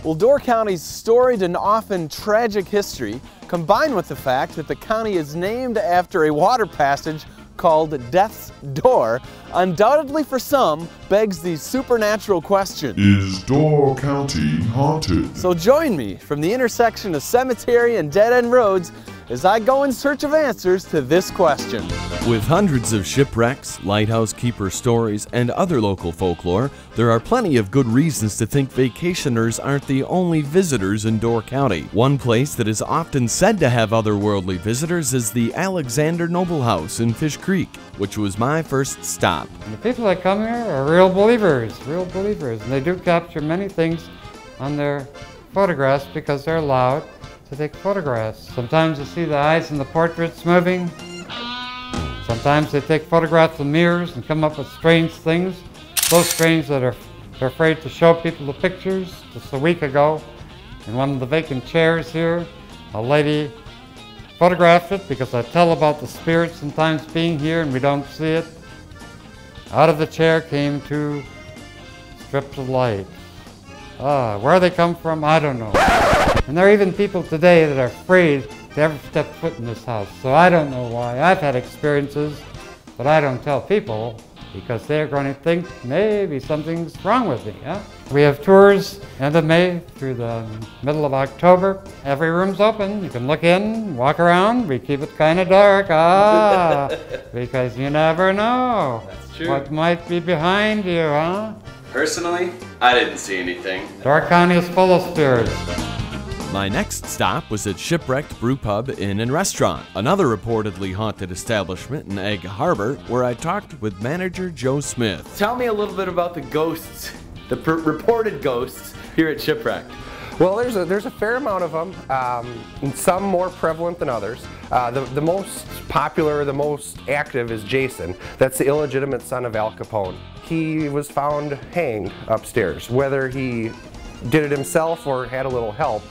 Well, Door County's storied and often tragic history, combined with the fact that the county is named after a water passage called Death's Door, undoubtedly for some begs the supernatural question: is Door County haunted? So join me from the intersection of cemetery and dead-end roads as I go in search of answers to this question. With hundreds of shipwrecks, lighthouse keeper stories, and other local folklore, there are plenty of good reasons to think vacationers aren't the only visitors in Door County. One place that is often said to have otherworldly visitors is the Alexander Noble House in Fish Creek, which was my first stop. And the people that come here are real believers, and they do capture many things on their photographs because they're allowed to take photographs. Sometimes you see the eyes in the portraits moving. Sometimes they take photographs of mirrors and come up with strange things. So strange that they're afraid to show people the pictures. Just a week ago, in one of the vacant chairs here, a lady photographed it because I tell about the spirits sometimes being here and we don't see it. Out of the chair came two strips of light. Where they come from, I don't know. And there are even people today that are afraid to ever step foot in this house. So I don't know why. I've had experiences, but I don't tell people because they're going to think maybe something's wrong with me. Huh? We have tours end of May through the middle of October. Every room's open. You can look in, walk around. We keep it kind of dark, because you never know. That's true. What might be behind you, huh? Personally, I didn't see anything. Door County is full of spirits. My next stop was at Shipwrecked Brew Pub Inn and Restaurant, another reportedly haunted establishment in Egg Harbor, where I talked with manager Joe Smith. Tell me a little bit about the ghosts, the reported ghosts here at Shipwrecked. Well, there's a fair amount of them, and some more prevalent than others. The most popular, the most active is Jason. That's the illegitimate son of Al Capone. He was found hanged upstairs. Whether he did it himself or had a little help,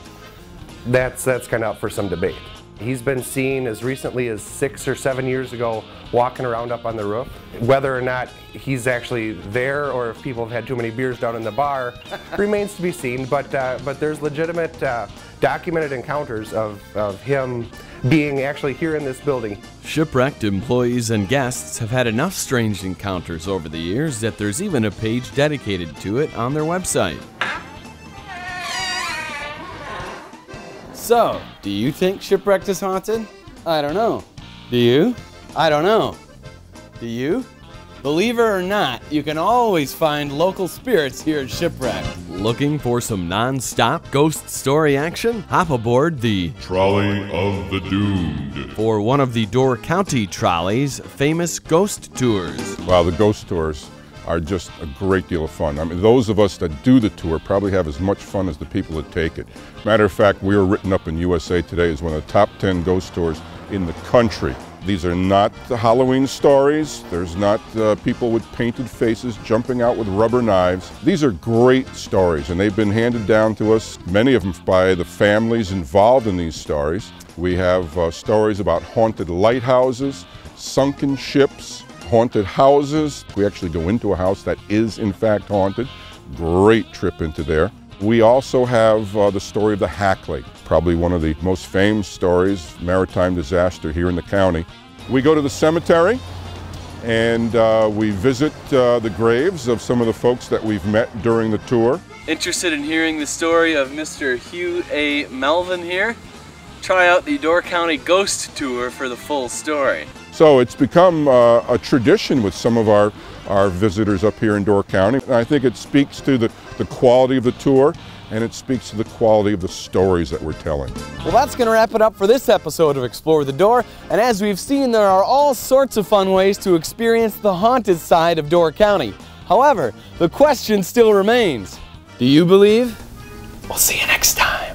that's kind of up for some debate. He's been seen as recently as 6 or 7 years ago walking around up on the roof. Whether or not he's actually there or if people have had too many beers down in the bar remains to be seen, but there's legitimate documented encounters of him being actually here in this building. Shipwrecked employees and guests have had enough strange encounters over the years that there's even a page dedicated to it on their website. So, do you think Shipwrecked is haunted? I don't know. Do you? I don't know. Do you? Believe it or not, you can always find local spirits here at Shipwrecked. Looking for some non-stop ghost story action? Hop aboard the Trolley of the Doomed for one of the Door County Trolley's famous ghost tours. Wow, the ghost tours are just a great deal of fun. I mean, those of us that do the tour probably have as much fun as the people that take it. Matter of fact, we were written up in USA Today as one of the top 10 ghost tours in the country. These are not the Halloween stories. There's not people with painted faces jumping out with rubber knives. These are great stories, and they've been handed down to us, many of them by the families involved in these stories. We have stories about haunted lighthouses, sunken ships, haunted houses. We actually go into a house that is in fact haunted. Great trip into there. We also have the story of the Hackley, probably one of the most famous stories, maritime disaster here in the county. We go to the cemetery and we visit the graves of some of the folks that we've met during the tour. Interested in hearing the story of Mr. Hugh A. Melvin here? Try out the Door County Ghost Tour for the full story. So it's become a tradition with some of our visitors up here in Door County. And I think it speaks to the quality of the tour, and it speaks to the quality of the stories that we're telling. Well, that's going to wrap it up for this episode of Explore the Door. And as we've seen, there are all sorts of fun ways to experience the haunted side of Door County. However, the question still remains, do you believe? We'll see you next time.